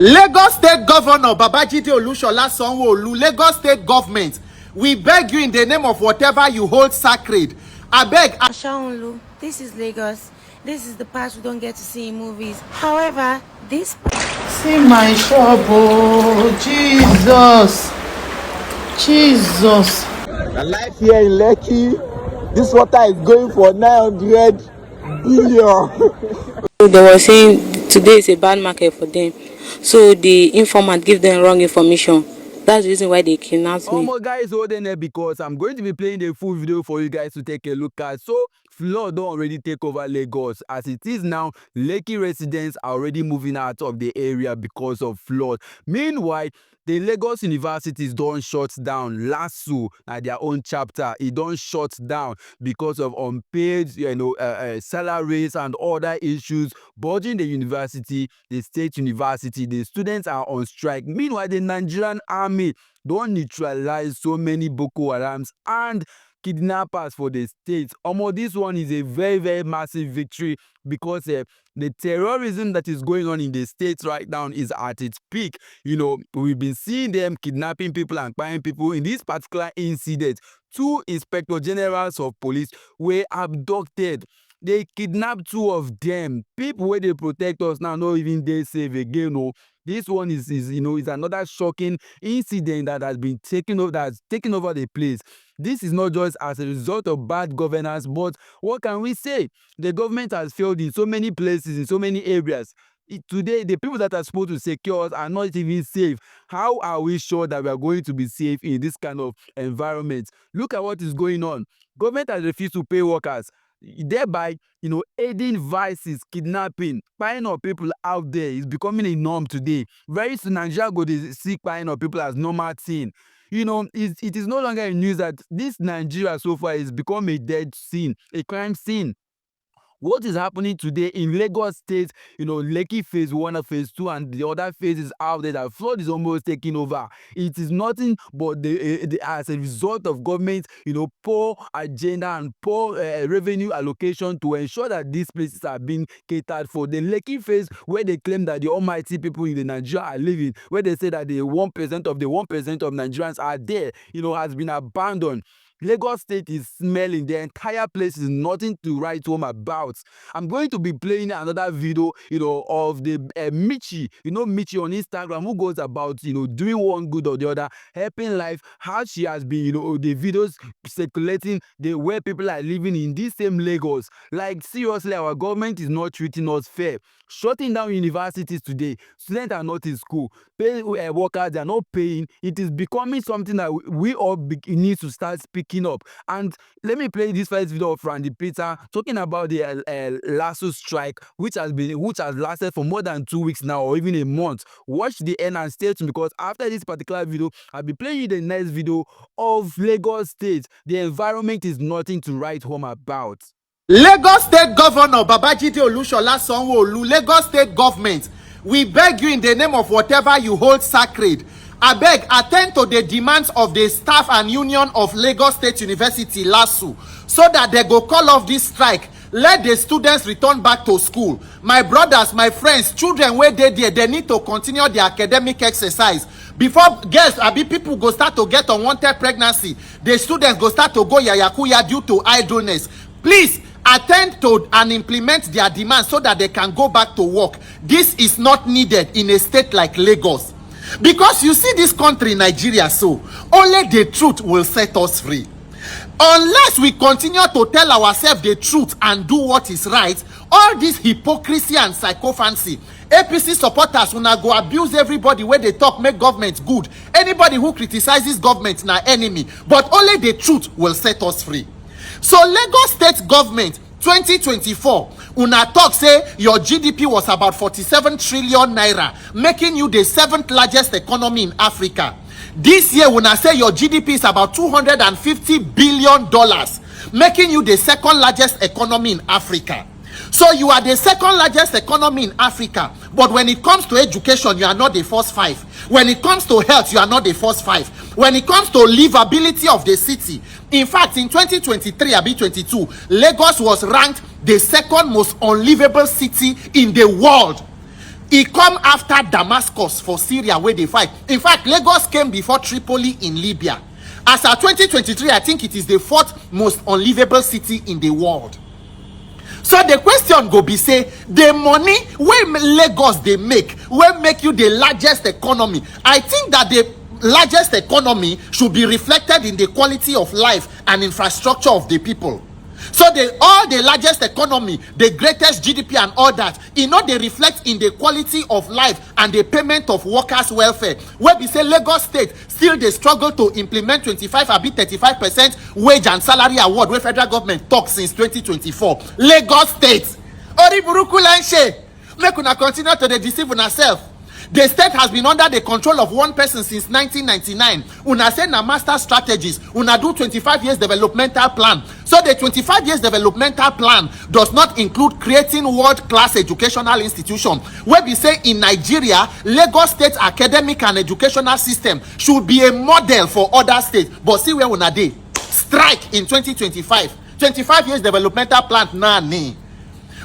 Lagos State Governor Babajide Olushola Sanwo Olu, Lagos State Government, we beg you in the name of whatever you hold sacred. I beg. Sanwo Olu, this is Lagos. This is the part we don't get to see in movies. However, this see my trouble, Jesus. The life here in Lekki, this water is going for 900 billion. They were saying today is a bad market for them, so the informant give them wrong information. That's the reason why they kidnapped me. Guys, hold in there because I'm going to be playing the full video for you guys to take a look at. So flood don't already take over Lagos. As it is now, Lekki residents are already moving out of the area because of flood. Meanwhile, the Lagos universities don't shut down. Lassu at their own chapter, it don't shut down because of unpaid, salaries and other issues bothering the university, the state university. The students are on strike. Meanwhile, the Nigerian army don't neutralize so many Boko Harams and kidnappers for the state. This one is a very, very massive victory because the terrorism that is going on in the states right now is at its peak. We've been seeing them kidnapping people and buying people. In this particular incident, 2 inspector generals of police were abducted. They kidnapped 2 of them. People where they protect us now, not even they safe again. No. This one is another shocking incident that has been taken over the place. This is not just as a result of bad governance, but what can we say? The government has failed in so many places, in so many areas. Today, the people that are supposed to secure us are not even safe. How are we sure that we are going to be safe in this kind of environment? Look at what is going on. Government has refused to pay workers, thereby, aiding vices, kidnapping, buying of people out there is becoming a norm today. Very soon, Nigeria go to see buying of people as normal thing. It is no longer in news that this Nigeria so far is become a dead scene, a crime scene. What is happening today in Lagos State, Lekki phase 1 and phase 2 and the other phases out there, that flood is almost taking over. It is nothing but as a result of government, poor agenda and poor revenue allocation to ensure that these places are being catered for. The Lekki phase, where they claim that the almighty people in the Nigeria are living, where they say that the 1% of Nigerians are there, has been abandoned. Lagos State is smelling. The entire place is nothing to write home about. I'm going to be playing another video, of the Michi, Michi on Instagram, who goes about, doing one good or the other, helping life, how she has been, the videos circulating, where people are living in this same Lagos. Like, seriously, our government is not treating us fair. Shutting down universities today. Students are not in school. Pay workers, they are not paying. It is becoming something that we all need to start speaking up. And let me play this first video of Randy Peter talking about the Lassu strike, which has lasted for more than 2 weeks now, or even a month. Watch the end and stay tuned, because after this particular video, I'll be playing you the next video of Lagos State. The environment is nothing to write home about. Lagos State Governor Babajide Olushola Sanwo Olu, Lagos State Government, we beg you in the name of whatever you hold sacred. I beg, attend to the demands of the staff and union of Lagos State University, Lassu, so that they go call off this strike. Let the students return back to school. My brothers, my friends, children where they there, they need to continue their academic exercise. Before people go start to get unwanted pregnancy, the students go start to go yayakuya due to idleness. Please, attend to and implement their demands so that they can go back to work. This is not needed in a state like Lagos. Because you see this country, Nigeria, so only the truth will set us free. Unless we continue to tell ourselves the truth and do what is right, all this hypocrisy and psychophancy, APC supporters una go abuse everybody where they talk make government good. Anybody who criticizes government na enemy. But only the truth will set us free. So Lagos State government 2024, una talk say your GDP was about 47 trillion naira, making you the 7th largest economy in Africa. This year, una say your GDP is about $250 billion, making you the 2nd largest economy in Africa. So you are the 2nd largest economy in Africa, but when it comes to education, you are not the first 5. When it comes to health, you are not the first 5. When it comes to livability of the city, in fact, in 2023-22, Lagos was ranked the 2nd most unlivable city in the world. He come after Damascus for Syria where they fight. In fact, Lagos came before Tripoli in Libya. As of 2023, I think it is the 4th most unlivable city in the world. So the question go be say, the money wey Lagos they make you the largest economy. I think that the largest economy should be reflected in the quality of life and infrastructure of the people. So all the largest economy, the greatest GDP and all that, they reflect in the quality of life and the payment of workers' welfare. Where we say Lagos State still they struggle to implement 25 or 35% wage and salary award where federal government talk since 2024. Lagos State. Ori buruku lenche. Make una continue to deceive una self. The state has been under the control of one person since 1999. Una say na master strategies. Una do 25 years developmental plan. So the 25 years developmental plan does not include creating world-class educational institution. Where we say in Nigeria, Lagos State academic and educational system should be a model for other states. But see where una dey. Strike in 2025. 25 years developmental plan, nah.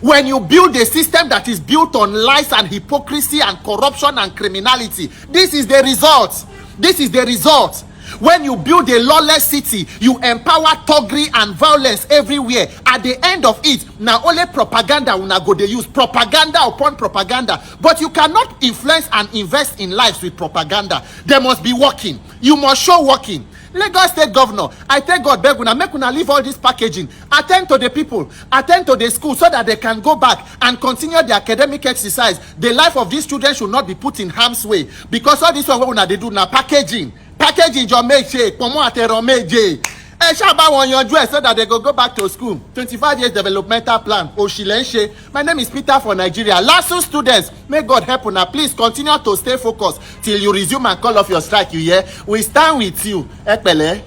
When you build a system that is built on lies and hypocrisy and corruption and criminality, this is the result. This is the result. When you build a lawless city, you empower thuggery and violence everywhere. At the end of it, now only propaganda una go dey use, propaganda upon propaganda. But you cannot influence and invest in lives with propaganda. There must be working. You must show working. Lagos State Governor, I thank God, beg una, make una leave all this packaging. Attend to the people, attend to the school so that they can go back and continue the academic exercise. The life of these children should not be put in harm's way. Because all this one wey una dey do na packaging. Packaging your meje, pomo atero meje. Shaba wan yanju so that they go back to school. 25 years developmental plan. Oshilense. My name is Peter for Nigeria. Lassu students, may God help una. Please continue to stay focused till you resume and call off your strike. You hear? We stand with you. Ekpele.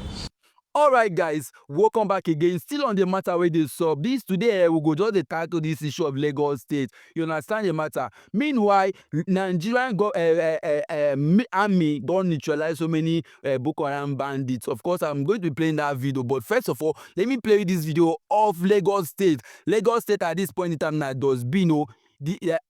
Alright guys, welcome back again. Still on the matter where they sub. This today we go just the title this issue of Lagos State. You understand the matter? Meanwhile, Nigerian army don't neutralize so many Boko Haram bandits. Of course, I'm going to be playing that video. But first of all, let me play this video of Lagos State. Lagos State at this point in time now does Bino.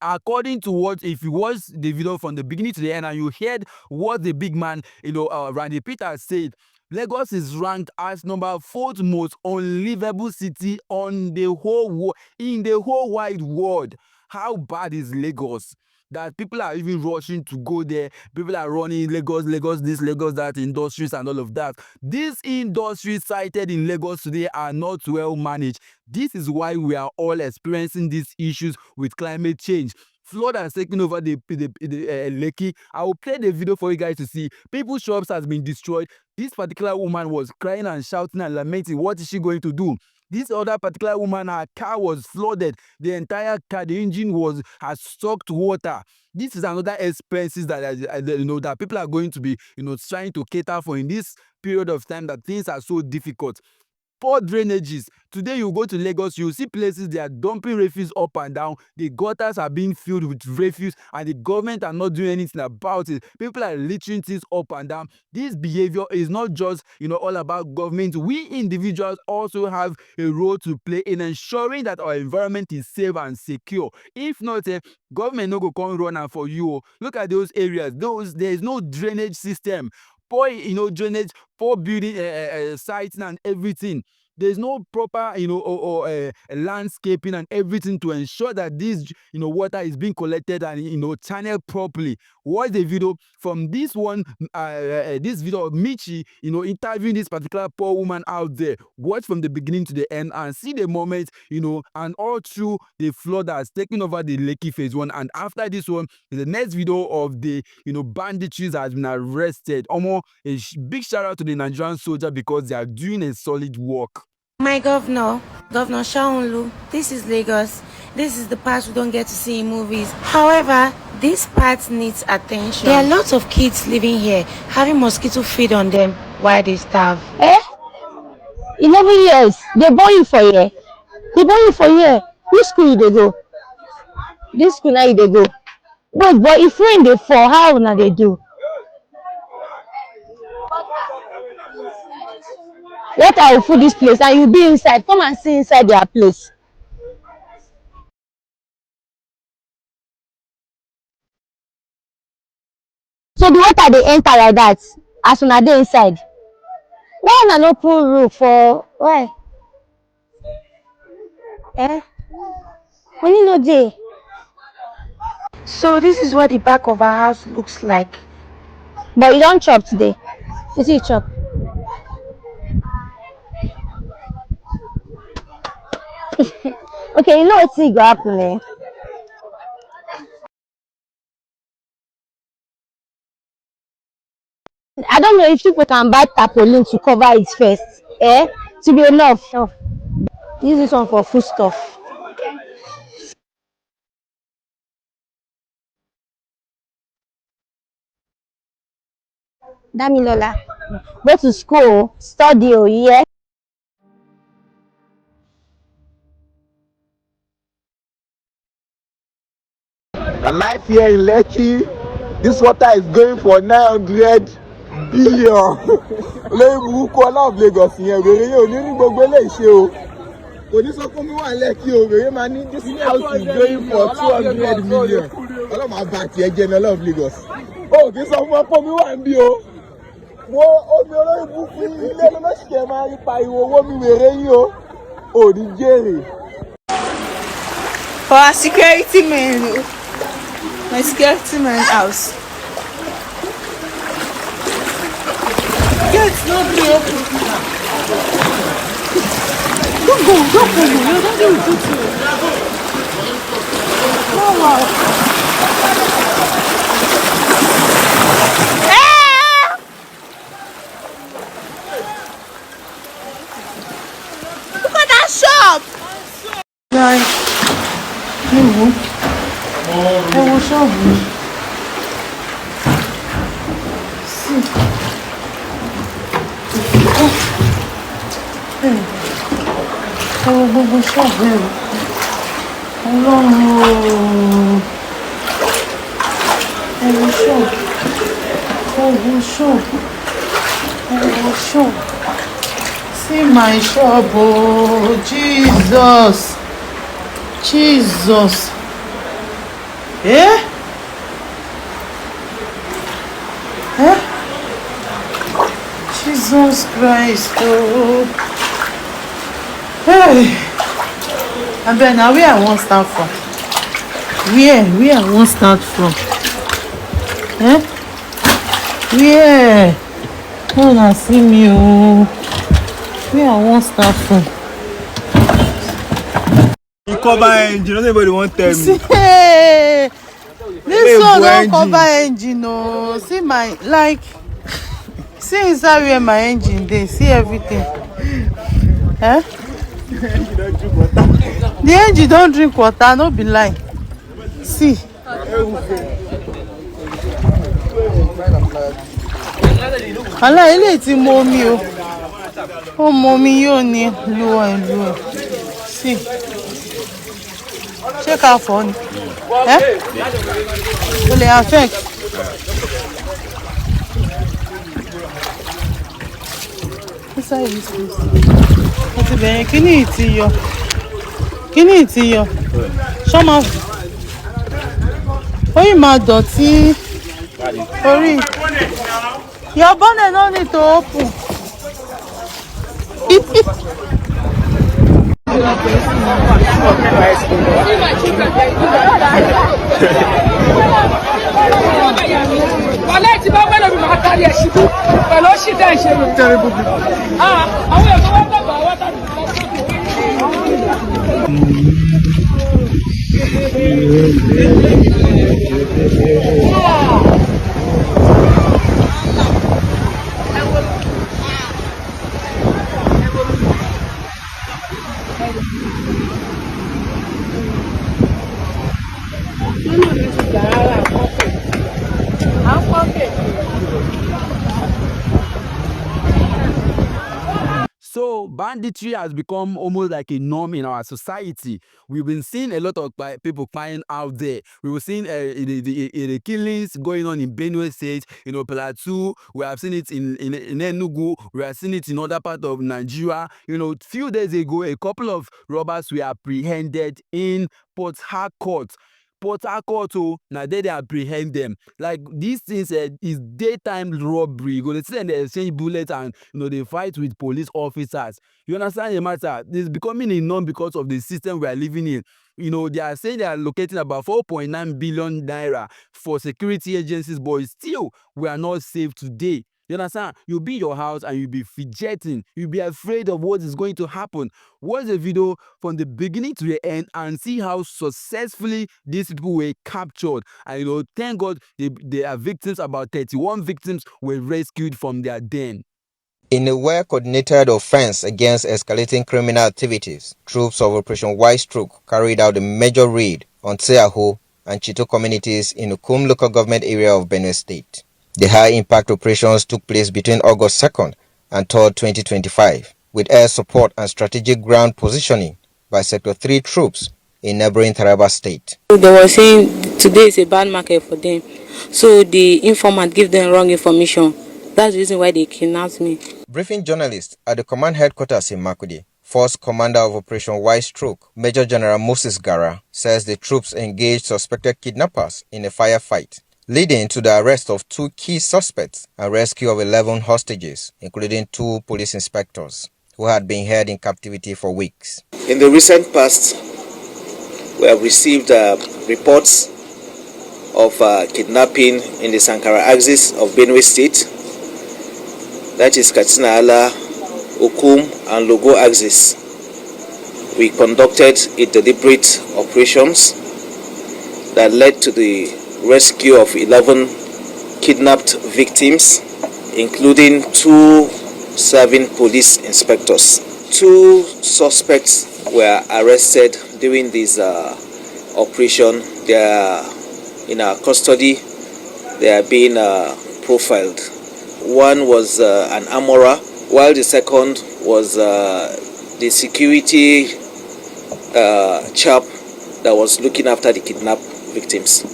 According to what, if you watch the video from the beginning to the end and you heard what the big man, Randy Peters said, Lagos is ranked as number 4th most unlivable city on the whole world, in the whole wide world. How bad is Lagos? That people are even rushing to go there. People are running Lagos this, Lagos that, industries and all of that. These industries cited in Lagos today are not well managed. This is why we are all experiencing these issues with climate change. Flood has taken over the Lekki. I will play the video for you guys to see. People's shops has been destroyed. This particular woman was crying and shouting and lamenting. What is she going to do? This other particular woman, her car was flooded. The entire car, the engine has soaked water. This is another expenses that that people are going to be trying to cater for in this period of time that things are so difficult. Poor drainages. Today you go to Lagos, you see places they are dumping refuse up and down. The gutters are being filled with refuse and the government are not doing anything about it. People are littering things up and down. This behavior is not just all about government. We individuals also have a role to play in ensuring that our environment is safe and secure. If not, government no go come run am for you. Look at those areas. There is no drainage system. Poor drainage, poor building sites and everything. There's no proper landscaping and everything to ensure that this water is being collected and channeled properly. Watch the video from this one, this video of Michi interviewing this particular poor woman out there. Watch from the beginning to the end and see the moment and all through the flood that has taken over the Lekki phase 1. And after this one, the next video of the banditries has been arrested. A big shout out to the Nigerian soldier because they are doing a solid work. My governor, Governor Sanwo Olu, this is Lagos. This is the part we don't get to see in movies. However, this part needs attention. There are lots of kids living here, having mosquito feed on them while they starve. 11 years, they born you for here. They born you for here. Which school they go? This school now they go. Wait, but if rain they fall, how now they do? What I will put this place and you be inside. Come and see inside their place. So the water they enter like that as una dey inside. That one an open roof for why? Eh? Money no dey. So this is what the back of our house looks like. But you don't chop today. You see you chop. Okay, you know what's go happen eh? I don't know if people can buy tarpaulin to cover it first. Eh? To be enough. Oh. Use this one for food stuff. Damilola. Go to school, study, oh yeah. The life here in Lekki, this water is going for 900 billion. Olórí burúkú ọlá of Lagos yẹn, wèrè yẹn ò ní rí gbogbo eléyìí ṣe o. Kò ní sọ fún mi wà Lekki o, wèrè máa ní this house is going for 200 million. Ọlọ́run máa bá tiẹ̀ jẹ́ ní ọlá of Lagos. O kì í sọ fún ọpọ mi wà ń bí o. Wo omi olórí burúkú ilé lọ́lọ́sìkẹ́ máa ń pariwo owó mi wèrè yín o. Ò ní jèrè. For our security men, my security man house. Gates not be open. Don't go, you're not doing it. Oh wow. Look at that shop! Guys, I will show you. See. Ẹ wo gbogbo ṣọ́ọ̀bù ẹ̀rọ. Ọlọ́run. Ẹ wo ṣọ́ọ̀bù. Ẹ wo ṣọ́ọ̀bù. Ẹ wo ṣọ́ọ̀bù. See my shop, oh Jesus. Jesus. Eh? Eh? Jesus Christ, oh. Hey. And then now where I won't start from? Where I won't start from? Eh? Where? Oh, now see me, oh. Where I won't start from? You cover engine, not everybody won't tell me. Hey, this one don't cover engine, no. See my, like, see inside where my engine dey, see everything. Eh? The engine don't drink water, no be lie. See. Ala ilé tí mo mi o. Ó mo mi yóò ní lu ẹ̀. See. Check out phone. Eh? Will it affect? Inside this place. What's it been? Kíni ti yọ. Show ma. Ó yìí máa dọ̀tí orí. Your bonnet no need to open. Ọlá ti bá wẹ́lẹ̀ mi máa kárí ẹ̀ sí pẹ̀lú ó sì dá ìṣe rẹ̀. Àwọn èèyàn wọ́n gbàgbọ́ àwọn tàbí So banditry has become almost like a norm in our society. We've been seeing a lot of people crying out there. We were seeing the killings going on in Benue State, Plateau. We have seen it in Enugu. We have seen it in other parts of Nigeria. Few days ago, a couple of robbers were apprehended in Port Harcourt. Port Harcourt o, na there they apprehend them. Like these things is daytime robbery. You go dey see dem dey exchange bullets and dey fight with police officers. You understand the matter? It's becoming a norm because of the system we are living in. They are saying they are locating about 4.9 billion naira for security agencies, but still we are not safe today. You understand? You'll be in your house and you'll be fidgeting. You'll be afraid of what is going to happen. Watch the video from the beginning to the end and see how successfully these people were captured. And thank God they are victims. About 31 victims were rescued from their den. In a well-coordinated offense against escalating criminal activities, troops of Operation White Stroke carried out a major raid on Tseaho and Chito communities in Ukum local government area of Benue State. The high-impact operations took place between August 2nd and 3rd, 2025, with air support and strategic ground positioning by Sector 3 troops in neighboring Taraba State. They were saying today is a bad market for them. So the informant gave them wrong information. That's the reason why they kidnapped me. Briefing journalists at the command headquarters in Makurdi, Force Commander of Operation White Stroke, Major General Moses Gara, says the troops engaged suspected kidnappers in a firefight, leading to the arrest of 2 key suspects and rescue of 11 hostages, including 2 police inspectors, who had been held in captivity for weeks. In the recent past, we have received reports of kidnapping in the Sankara axis of Benue State, that is Katsina Ala, Ukum and Logo axis. We conducted a deliberate operations that led to the rescue of 11 kidnapped victims, including 2 serving police inspectors. 2 suspects were arrested during this operation. They are in our custody. They are being profiled. One was an armorer, while the second was the security chap that was looking after the kidnapped victims.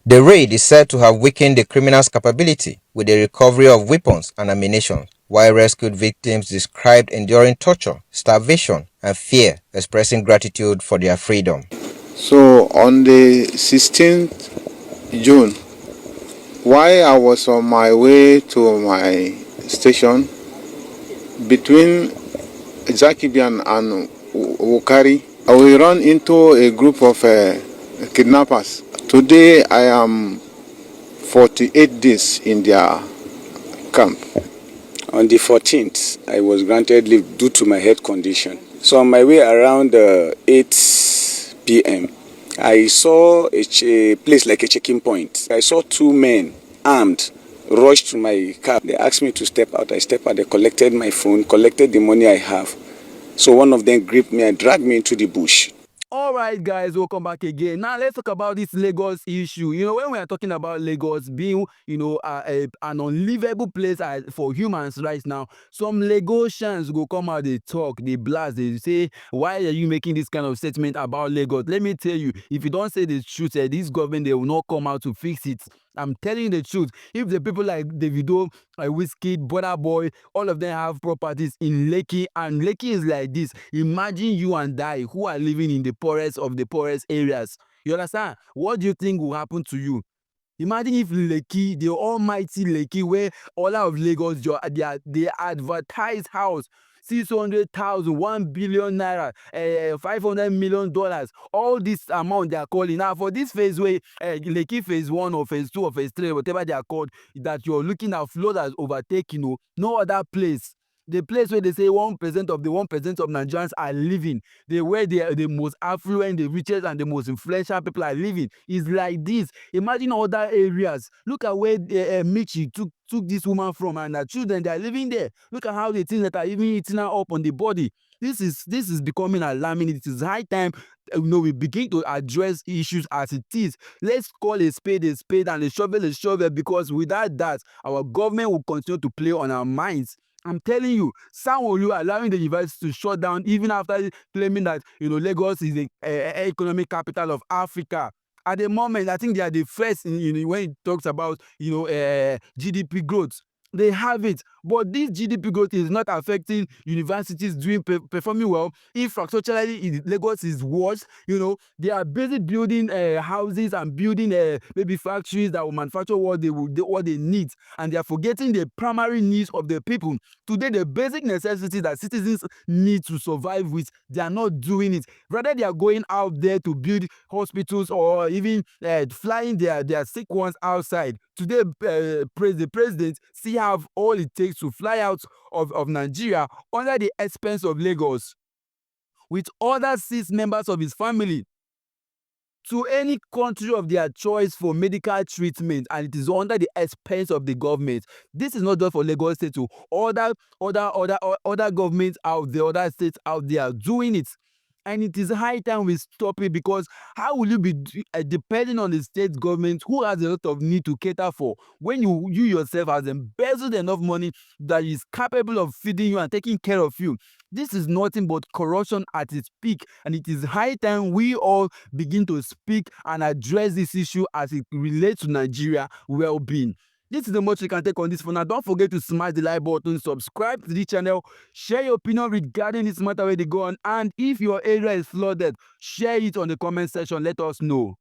The raid is said to have weakened the criminals' capability with the recovery of weapons and ammunition, while rescued victims described enduring torture, starvation, and fear, expressing gratitude for their freedom. So on the 16th June, while I was on my way to my station, between Zakibian and Wukari, we run into a group of kidnappers. Today I am 48 days in their camp. On the 14th, I was granted leave due to my health condition. So on my way around 8 p.m., I saw a place like a checking point. I saw 2 men armed rush to my car. They asked me to step out. I stepped out. They collected my phone, collected the money I have. So one of them gripped me and dragged me into the bush. All right, guys, welcome back again. Now let's talk about this Lagos issue. When we are talking about Lagos being, an unlivable place for humans right now, some Lagosians go come out, they talk, they blast, they say, why are you making this kind of statement about Lagos? Let me tell you, if you don't say the truth, this government, they will not come out to fix it. I'm telling you the truth. If the people like Davido, like Whiskey, Burna Boy, all of them have properties in Lekki, and Lekki is like this. Imagine you and I, who are living in the poorest of the poorest areas. You understand? What do you think will happen to you? Imagine if Lekki, the almighty Lekki, where all of Lagos, they advertise house, 600,000, 1 billion naira, $500 million. All this amount they are calling. Now, for this phase where Lekki phase 1 or phase 2 or phase 3, whatever they are called, that you're looking at flood has overtaken, no other place. The place where they say 1% of the 1% of Nigerians are living, where the most affluent, the richest, and the most influential people are living, is like this. Imagine other areas. Look at where Michi took this woman from, and her children, they are living there. Look at how the things that are even eating her up on the body. This is becoming alarming. It is high time we begin to address issues as it is. Let's call a spade and a shovel, because without that, our government will continue to play on our minds. I'm telling you, Sanwo Olu allowing the university to shut down even after claiming that Lagos is the economic capital of Africa. At the moment, I think they are the first when it talks about GDP growth. They have it, but this GDP growth is not affecting universities doing performing well. Infrastructurally, Lagos is worse. They are busy building houses and building maybe factories that will manufacture what they need, and they are forgetting the primary needs of the people. Today, the basic necessities that citizens need to survive with, they are not doing it. Rather, they are going out there to build hospitals or even flying their sick ones outside. Today, the president still have all it takes to fly out of Nigeria under the expense of Lagos with other 6 members of his family to any country of their choice for medical treatment, and it is under the expense of the government. This is not just for Lagos State, to other governments out there, other states out there are doing it. And it is high time we stop it, because how will you be depending on the state government who has a lot of need to cater for, when you yourself has embezzled enough money that is capable of feeding you and taking care of you? This is nothing but corruption at its peak, and it is high time we all begin to speak and address this issue as it relates to Nigeria well-being. This is the much you can take on this for now. Don't forget to smash the like button, subscribe to the channel, share your opinion regarding this matter where they go on, and if your area is flooded, share it on the comment section. Let us know.